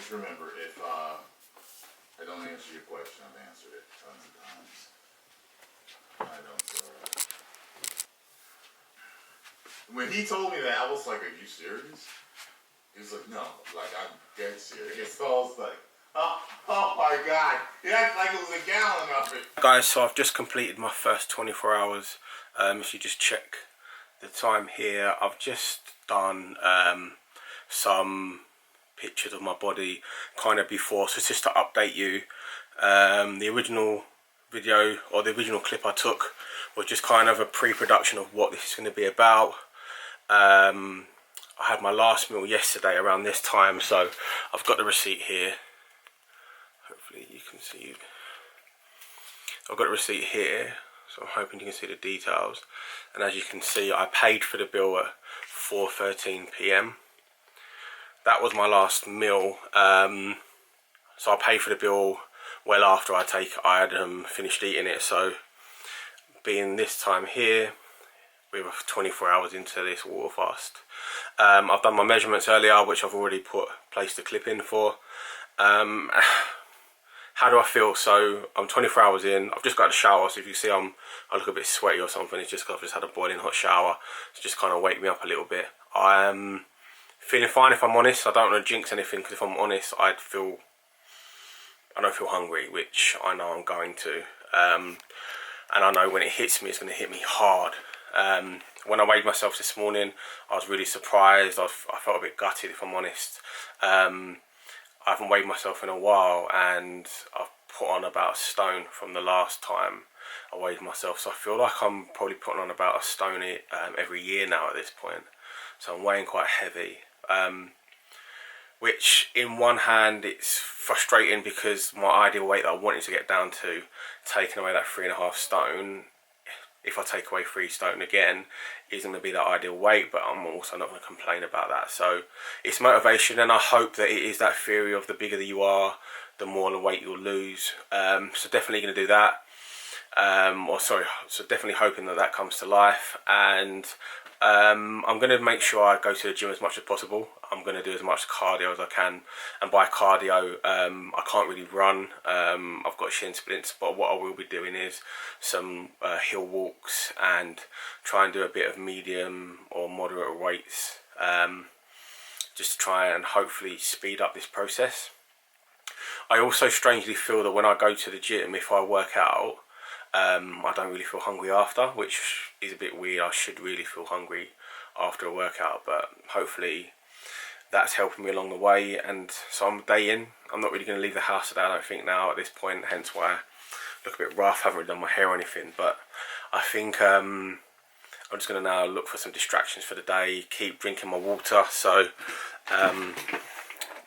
Just remember, if I don't answer your question, I've answered it tons of times. I don't. When he told me that, I was like, "Are you serious?" He was like, "No, like I'm dead serious." So I was like, "Oh my God!" He acted like it was a gallon of it. Guys, so I've just completed my first 24 hours. If you just check the time here, I've just done some pictures of my body kind of before, so it's just to update you. The original video, or the original clip I took, was just kind of a pre-production of what this is going to be about. I had my last meal yesterday around this time, so I've got the receipt here. Hopefully you can see it. I've got the receipt here, so I'm hoping you can see the details. And as you can see, I paid for the bill at 4:13 p.m. That was my last meal. So I paid for the bill well after I had finished eating it. So being this time here, we were 24 hours into this water fast. I've done my measurements earlier, which I've already placed the clip in for. How do I feel? So I'm 24 hours in. I've just got out of the shower, so if you see I look a bit sweaty or something, it's just because I've just had a boiling hot shower. It's just kind of wake me up a little bit. I'm feeling fine, if I'm honest. I don't want to jinx anything, because if I'm honest, I don't feel hungry, which I know I'm going to. And I know when it hits me, it's going to hit me hard. When I weighed myself this morning, I was really surprised. I felt a bit gutted, if I'm honest. I haven't weighed myself in a while, and I've put on about a stone from the last time I weighed myself. So I feel like I'm probably putting on about a stone every year now at this point. So I'm weighing quite heavy. Which in one hand, it's frustrating because my ideal weight that I wanted to get down to, taking away that 3.5 stone, if I take away 3 stone again, isn't going to be that ideal weight, but I'm also not going to complain about that. So it's motivation, and I hope that it is that theory of the bigger that you are, the more the weight you'll lose. So definitely going to do that. So definitely hoping that comes to life. And I'm going to make sure I go to the gym as much as possible. I'm going to do as much cardio as I can, and by cardio, I can't really run. I've got shin splints, but what I will be doing is some hill walks and try and do a bit of medium or moderate weights, just to try and hopefully speed up this process. I also strangely feel that when I go to the gym, if I work out, I don't really feel hungry after, which is a bit weird. I should really feel hungry after a workout, but hopefully that's helping me along the way. And so I'm a day in. I'm not really going to leave the house today, I don't think, now at this point, hence why I look a bit rough. I haven't really done my hair or anything, but I think I'm just going to now look for some distractions for the day, keep drinking my water. So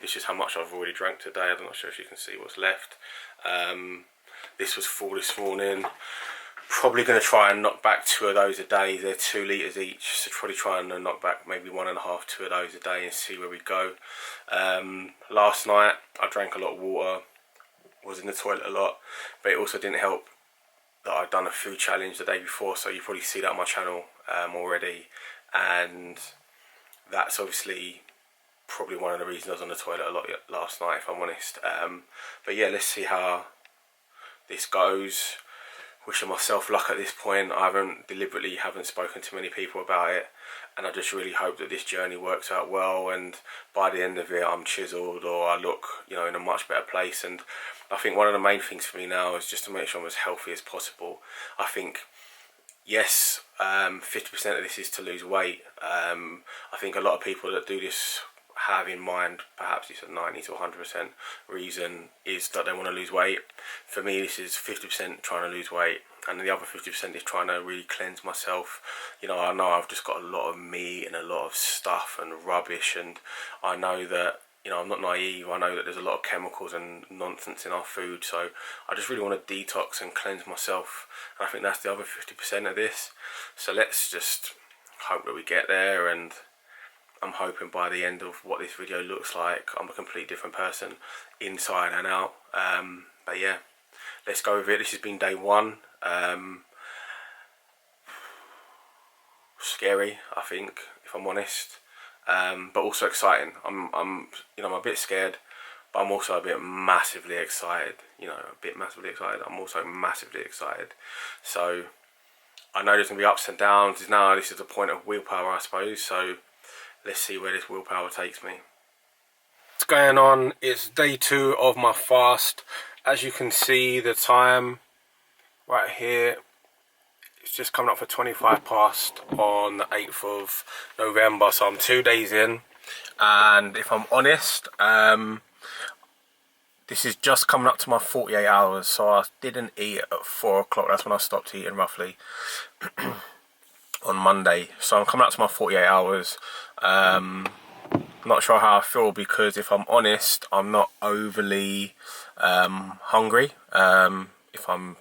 this is how much I've already drank today. I'm not sure if you can see what's left. This was full this morning. Probably going to try and knock back 2 of those a day. They're 2 litres each, so probably try and knock back maybe 1.5, 2 of those a day and see where we go. Last night I drank a lot of water, was in the toilet a lot, but it also didn't help that I'd done a food challenge the day before, so you probably see that on my channel already, and that's obviously probably one of the reasons I was on the toilet a lot last night, if I'm honest. But yeah, let's see how this goes. Wishing myself luck at this point. I deliberately haven't spoken to many people about it, and I just really hope that this journey works out well, and by the end of it I'm chiseled, or I look, in a much better place. And I think one of the main things for me now is just to make sure I'm as healthy as possible. I think, yes, 50% of this is to lose weight. I think a lot of people that do this have in mind, perhaps it's a 90 to 100% reason, is that they want to lose weight. For me, this is 50% trying to lose weight, and the other 50% is trying to really cleanse myself. I know I've just got a lot of meat and a lot of stuff and rubbish, and I know that, I'm not naive. I know that there's a lot of chemicals and nonsense in our food, so I just really want to detox and cleanse myself, and I think that's the other 50% of this. So let's just hope that we get there, and I'm hoping by the end of what this video looks like, I'm a completely different person, inside and out. But yeah, let's go with it. This has been day 1. Scary, I think, if I'm honest, but also exciting. I'm a bit scared, but I'm also a bit massively excited. You know, a bit massively excited. I'm also massively excited. So I know there's going to be ups and downs. Now this is the point of willpower, I suppose. So let's see where this willpower takes me. What's going on? It's day 2 of my fast. As you can see, the time right here, it's just coming up for 25 past on the 8th of November. So I'm 2 days in, and if I'm honest, this is just coming up to my 48 hours. So I didn't eat at 4 o'clock. That's when I stopped eating, roughly, on Monday. So I'm coming up to my 48 hours. Not sure how I feel, because if I'm honest, I'm not overly hungry. If I'm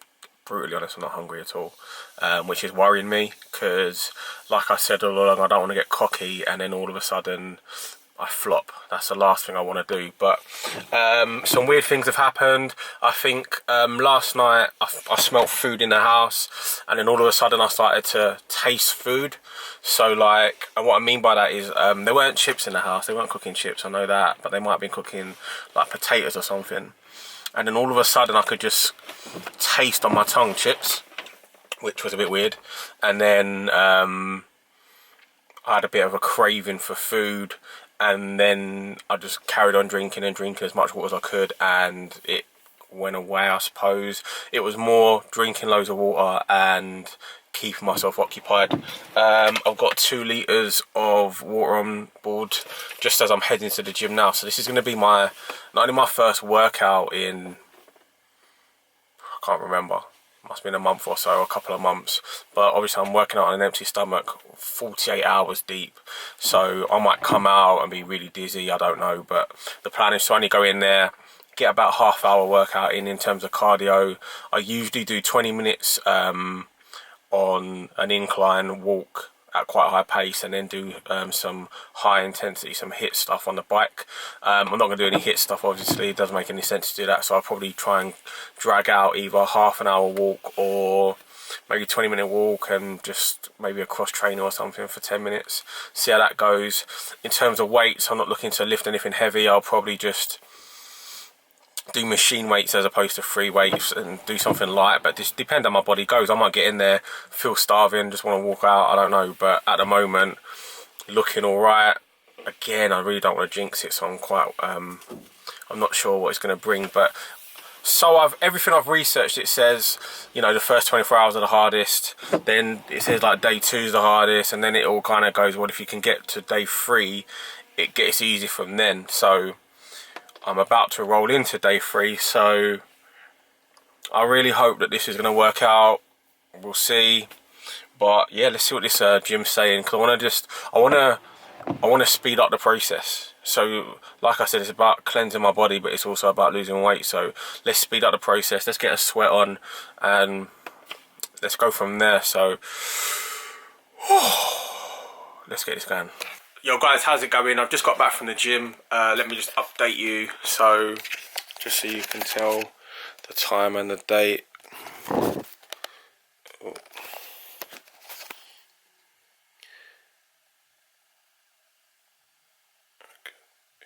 brutally honest, I'm not hungry at all, which is worrying me, because like I said all along, I don't want to get cocky and then all of a sudden I flop. That's the last thing I want to do. But some weird things have happened. I think last night I smelt food in the house, and then all of a sudden I started to taste food. So like, and what I mean by that is there weren't chips in the house. They weren't cooking chips, I know that, but they might have been cooking like potatoes or something. And then all of a sudden I could just taste on my tongue chips, which was a bit weird. And then I had a bit of a craving for food, and then I just carried on drinking and drinking as much water as I could, and it went away, I suppose. It was more drinking loads of water and keeping myself occupied. I've got 2 litres of water on board just as I'm heading to the gym now. So this is going to be not only my first workout in, I can't remember, must have been a month or so, a couple of months, but obviously I'm working out on an empty stomach, 48 hours deep, so I might come out and be really dizzy, I don't know. But the plan is to only go in there, get about half-hour workout in terms of cardio. I usually do 20 minutes on an incline walk at quite a high pace, and then do some high intensity, some HIIT stuff on the bike. I'm not going to do any HIIT stuff, obviously. It doesn't make any sense to do that, so I'll probably try and drag out either half an hour walk or maybe 20-minute walk, and just maybe a cross trainer or something for 10 minutes, see how that goes. In terms of weights, I'm not looking to lift anything heavy. I'll probably just do machine weights as opposed to free weights, and do something light, but just depend on how my body goes. I might get in there, feel starving, just want to walk out, I don't know. But at the moment, looking all right. Again, I really don't want to jinx it, so I'm quite I'm not sure what it's going to bring. But so everything I've researched, it says, you know, the first 24 hours are the hardest, then it says like day 2 is the hardest, and then it all kind of goes, well, if you can get to day 3, it gets easy from then. So I'm about to roll into day 3, so I really hope that this is going to work out. We'll see. But yeah, let's see what this gym's saying, because I want to speed up the process. So like I said, it's about cleansing my body, but it's also about losing weight. So let's speed up the process. Let's get a sweat on, and let's go from there. So let's get this going. Yo guys, how's it going? I've just got back from the gym. Let me just update you, so just so you can tell the time and the date. Oh.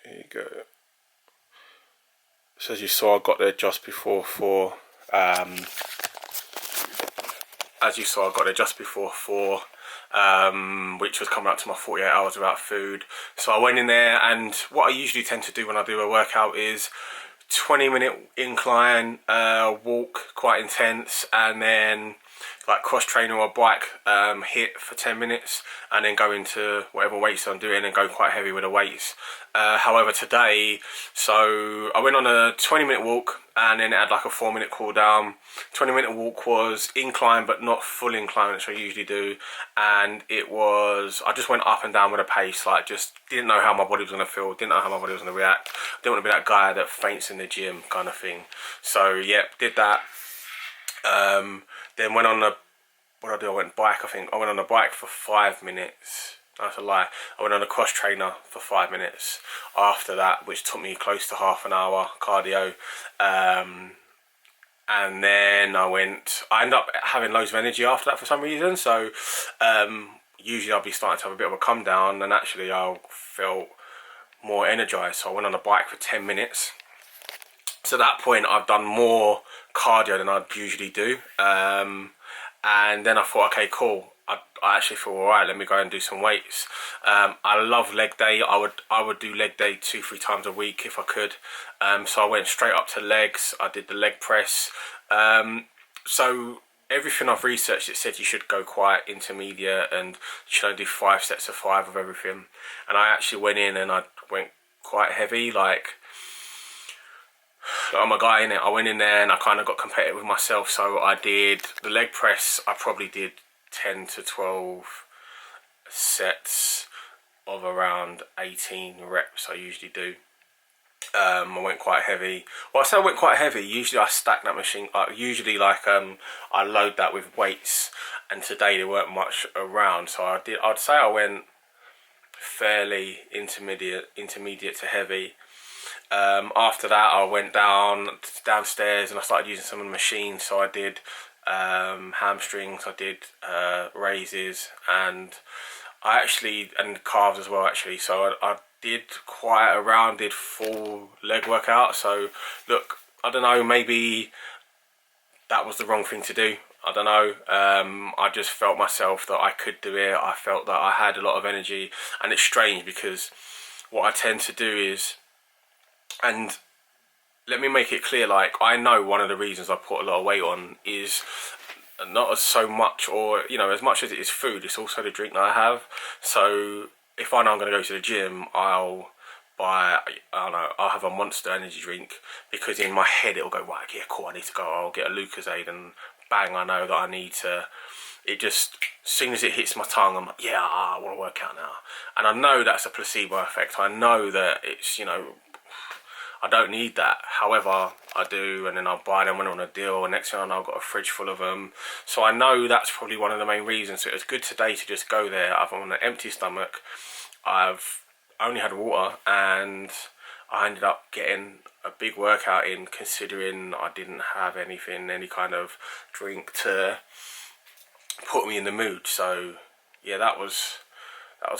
There you go. So as you saw, I got there just before 4. Which was coming up to my 48 hours without food. So I went in there, and what I usually tend to do when I do a workout is 20-minute incline walk, quite intense, and then like cross trainer or bike HIIT for 10 minutes, and then go into whatever weights I'm doing and go quite heavy with the weights. However, today, so I went on a 20-minute walk, and then it had like a 4-minute cool down. 20-minute walk was incline but not full incline, which I usually do, and I just went up and down with a pace, like just didn't know how my body was going to feel, didn't know how my body was going to react. Didn't want to be that guy that faints in the gym kind of thing. So yep, did that. Then went on the, what did I do? I went bike, I think. I went on the bike for 5 minutes. That's a lie. I went on a cross trainer for 5 minutes after that, which took me close to half an hour cardio. And then I ended up having loads of energy after that for some reason. So usually I'll be starting to have a bit of a come down, and actually I felt more energized. So I went on the bike for 10 minutes. So at that point, I've done more cardio than I'd usually do. And then I thought, okay, cool. I actually feel alright. Let me go and do some weights. I love leg day. I would do leg day 2-3 times a week if I could. So I went straight up to legs. I did the leg press. So everything I've researched, it said you should go quite intermediate and you should only do 5 sets of 5 of everything. And I actually went in and I went quite heavy, like I'm a guy in it. I went in there and I kind of got competitive with myself. So I did the leg press. I probably did 10 to 12 sets of around 18 reps. I usually do. I went quite heavy. Well, I say I went quite heavy. Usually I stack that machine. Usually I load that with weights. And today there weren't much around, so I'd say I went fairly intermediate to heavy. After that, I went downstairs and I started using some of the machines. So I did hamstrings, I did raises, and and calves as well actually. So I did quite a rounded full leg workout. So look, I don't know, maybe that was the wrong thing to do. I don't know. I just felt myself that I could do it. I felt that I had a lot of energy, and it's strange because what I tend to do is, and let me make it clear, like I know one of the reasons I put a lot of weight on is not as so much, or you know, as much as it is food, it's also the drink that I have. So if I know I'm going to go to the gym, I'll buy, I don't know, I'll have a Monster energy drink, because in my head it'll go, right, yeah, cool, I need to go. I'll get a Lucozade and bang, I know that I need to. It just, as soon as it hits my tongue, I'm like, yeah, I want to work out now. And I know that's a placebo effect. I know that it's, you know, I don't need that. However, I do, and then I'll buy them when I'm on a deal, and next thing I know, I've got a fridge full of them. So I know that's probably one of the main reasons. So it was good today to just go there. I'm on an empty stomach. I've only had water, and I ended up getting a big workout in, considering I didn't have anything, any kind of drink to put me in the mood. So yeah, that was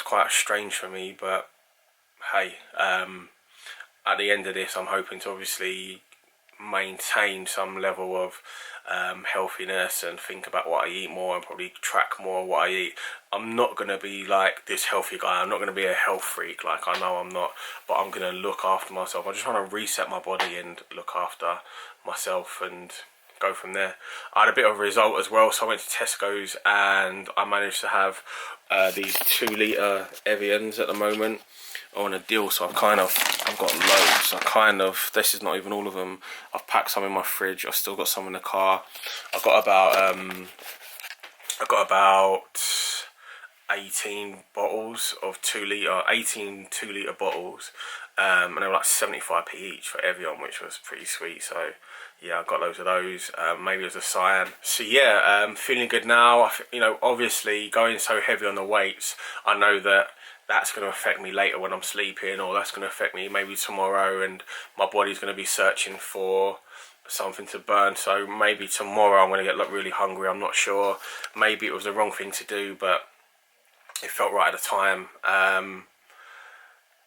quite strange for me, but hey, at the end of this, I'm hoping to obviously maintain some level of healthiness and think about what I eat more, and probably track more what I eat. I'm not going to be like this healthy guy. I'm not going to be a health freak, like I know I'm not, but I'm going to look after myself. I'm just trying to reset my body and look after myself and go from there. I had a bit of a result as well, so I went to Tesco's and I managed to have these 2 litre Evians at the moment on a deal. So I've got loads. This is not even all of them. I've packed some in my fridge. I've still got some in the car. I've got about 18 bottles of 2 litre bottles, and they were like 75p each for Evian, which was pretty sweet. So yeah, I got loads of those. Maybe as a sign. So yeah, feeling good now. You know, obviously going so heavy on the weights, I know that that's going to affect me later when I'm sleeping, or that's going to affect me maybe tomorrow, and my body's going to be searching for something to burn. So maybe tomorrow I'm going to get really hungry. I'm not sure. Maybe it was the wrong thing to do, but it felt right at the time.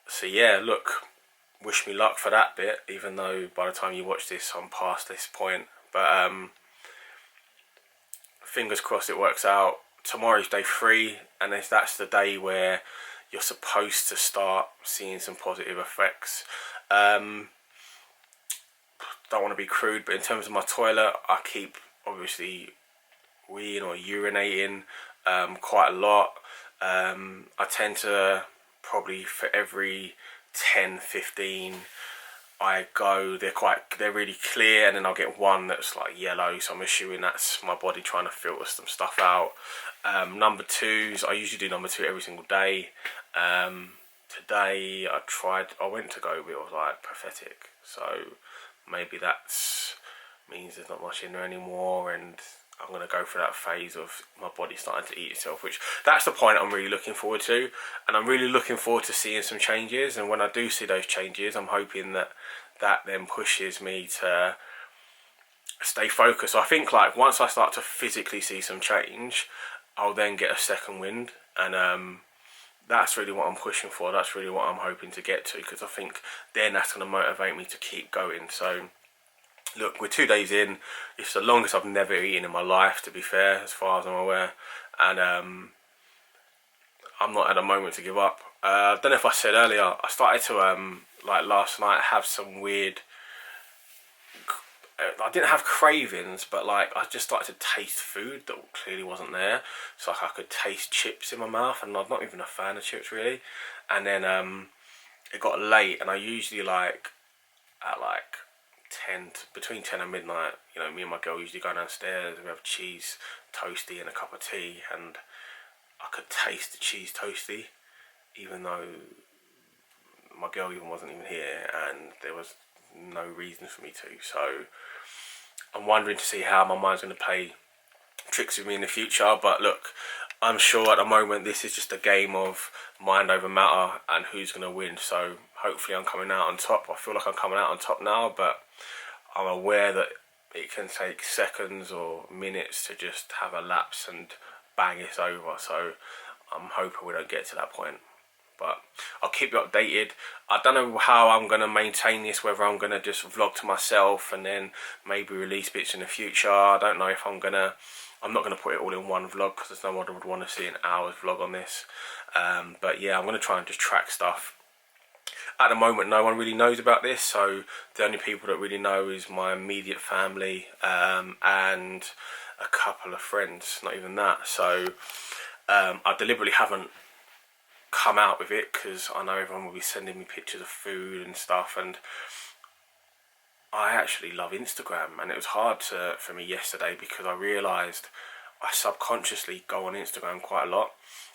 So yeah, look, wish me luck for that bit, even though by the time you watch this I'm past this point. But fingers crossed it works out. Tomorrow's day 3, and that's the day where you're supposed to start seeing some positive effects. Don't want to be crude, but in terms of my toilet, I keep obviously weeing or urinating quite a lot. I tend to probably for every 10-15 I go, they're really clear, and then I'll get one that's like yellow, so I'm assuming that's my body trying to filter some stuff out. Number 2s, I usually do number 2 every single day. Today I went to go, but it was like pathetic, so maybe that's means there's not much in there anymore, and I'm going to go through that phase of my body starting to eat itself, which that's the point I'm really looking forward to. And I'm really looking forward to seeing some changes, and when I do see those changes, I'm hoping that then pushes me to stay focused. So I think like once I start to physically see some change, I'll then get a second wind, and that's really what I'm pushing for. That's really what I'm hoping to get to, because I think then that's going to motivate me to keep going. So look, we're 2 days in. It's the longest I've never eaten in my life, to be fair, as far as I'm aware. And I'm not at a moment to give up. I don't know if I said earlier, I started to, like last night, have some weird... I didn't have cravings, but like I just started to taste food that clearly wasn't there. So like I could taste chips in my mouth, and I'm not even a fan of chips really. And then it got late, and I usually like at like 10 between 10 and midnight, you know, me and my girl usually go downstairs, we have cheese toasty and a cup of tea, and I could taste the cheese toasty even though my girl even wasn't even here and there was no reason for me to. So I'm wondering to see how my mind's going to play tricks with me in the future. But look, I'm sure at the moment this is just a game of mind over matter and who's going to win. So hopefully I'm coming out on top. I feel like I'm coming out on top now, but I'm aware that it can take seconds or minutes to just have a lapse and bang, it's over. So I'm hoping we don't get to that point. But I'll keep you updated. I don't know how I'm going to maintain this, whether I'm going to just vlog to myself and then maybe release bits in the future. I don't know if I'm not going to put it all in one vlog because there's no one would want to see an hour's vlog on this. But yeah, I'm going to try and just track stuff. At the moment, no one really knows about this, so the only people that really know is my immediate family and a couple of friends, not even that. So I deliberately haven't come out with it because I know everyone will be sending me pictures of food and stuff, and I actually love Instagram, and it was hard for me yesterday because I realised I subconsciously go on Instagram quite a lot,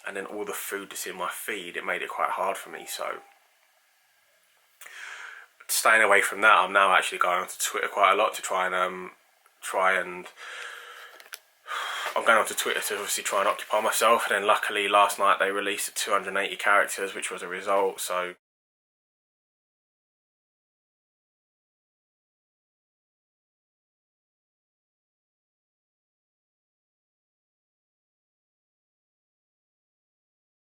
and then all the food that's in my feed, it made it quite hard for me. So staying away from that, I'm now actually going on to Twitter quite a lot to try and I'm going on to Twitter to obviously try and occupy myself. And then luckily last night they released the 280 characters, which was a result. So